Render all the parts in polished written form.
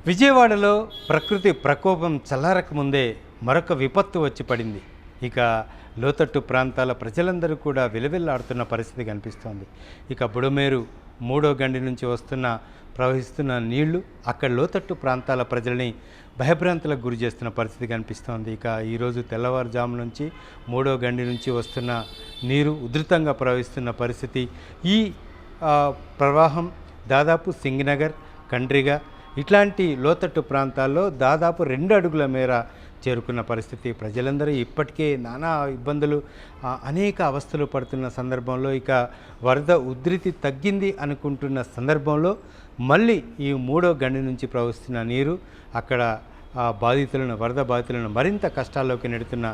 విజయవాడలో ప్రకృతి ప్రకోపం చల్లారకముందే మరొక విపత్తు వచ్చి పడింది. ఇక లోతట్టు ప్రాంతాల ప్రజలందరూ కూడా విలవిల్లాడుతున్న పరిస్థితి కనిపిస్తోంది. ఇక బుడమేరు మూడో గండి నుంచి ప్రవహిస్తున్న నీళ్లు అక్కడ లోతట్టు ప్రాంతాల ప్రజల్ని భయభ్రాంతులకు గురి చేస్తున్న పరిస్థితి కనిపిస్తోంది. ఇక ఈరోజు తెల్లవారుజాము నుంచి మూడో గండి నుంచి వస్తున్న నీరు ఉధృతంగా ప్రవహిస్తున్న పరిస్థితి. ఈ ప్రవాహం దాదాపు సింగనగర్, కండ్రిగ ఇట్లాంటి లోతట్టు ప్రాంతాల్లో దాదాపు 2 అడుగుల మేర చేరుకున్న పరిస్థితి. ప్రజలందరూ ఇప్పటికే నానా ఇబ్బందులు, అనేక అవస్థలు పడుతున్న సందర్భంలో, ఇక వరద ఉధృతి తగ్గింది అనుకుంటున్న సందర్భంలో మళ్ళీ ఈ మూడో గండి నుంచి ప్రవహిస్తున్న నీరు అక్కడ వరద బాధితులను మరింత కష్టాల్లోకి నెడుతున్న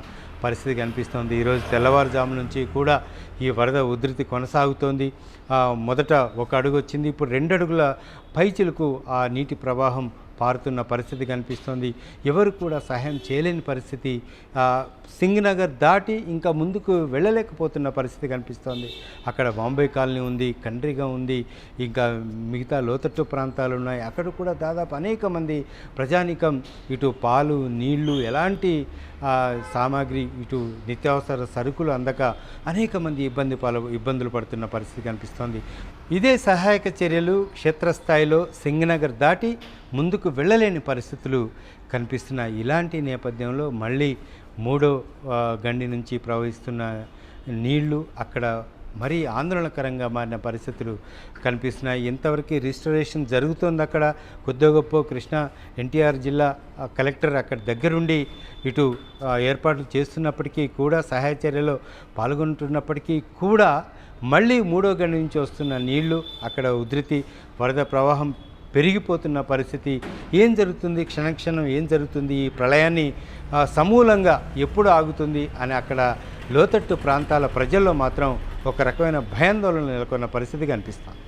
పరిస్థితి కనిపిస్తోంది. ఈరోజు తెల్లవారుజాము నుంచి కూడా ఈ వరద ఉధృతి కొనసాగుతోంది. మొదట 1 అడుగు వచ్చింది, ఇప్పుడు 2 అడుగుల పైచిలకు ఆ నీటి ప్రవాహం పారుతున్న పరిస్థితి కనిపిస్తోంది. ఎవరు కూడా సహాయం చేయలేని పరిస్థితి. సింగనగర్ దాటి ఇంకా ముందుకు వెళ్ళలేకపోతున్న పరిస్థితి కనిపిస్తోంది. అక్కడ బాంబే కాలనీ ఉంది, కండ్రిగా ఉంది, ఇంకా మిగతా లోతట్టు ప్రాంతాలు ఉన్నాయి. అక్కడ కూడా దాదాపు అనేక మంది ప్రజానీకం ఇటు పాలు, నీళ్లు, ఎలాంటి సామాగ్రి, ఇటు నిత్యావసర సరుకులు అందక అనేక మంది ఇబ్బందులు పడుతున్న పరిస్థితి కనిపిస్తోంది. ఇదే సహాయక చర్యలు క్షేత్రస్థాయిలో సింగనగర్ దాటి ముందుకు వెళ్ళలేని పరిస్థితులు కనిపిస్తున్నాయి. ఇలాంటి నేపథ్యంలో మళ్ళీ మూడో గండి నుంచి ప్రవహిస్తున్న నీళ్లు అక్కడ మరీ ఆందోళనకరంగా మారిన పరిస్థితులు కనిపిస్తున్నాయి. ఇంతవరకు రిజిస్టరేషన్ జరుగుతోంది. అక్కడ కొద్దిగా గొప్ప కృష్ణా ఎన్టీఆర్ జిల్లా కలెక్టర్ అక్కడ దగ్గరుండి ఇటు ఏర్పాట్లు చేస్తున్నప్పటికీ కూడా, సహాయ చర్యలో పాల్గొంటున్నప్పటికీ కూడా మళ్ళీ మూడో గండి నుంచి వస్తున్న నీళ్లు అక్కడ ఉధృతి, వరద ప్రవాహం పెరిగిపోతున్న పరిస్థితి. ఏం జరుగుతుంది, క్షణక్షణం ఏం జరుగుతుంది, ఈ ప్రళయాన్ని సమూలంగా ఎప్పుడు ఆగుతుంది అని అక్కడ లోతట్టు ప్రాంతాల ప్రజల్లో మాత్రం ఒక రకమైన భయాందోళన నెలకొన్న పరిస్థితి కనిపిస్తుంది.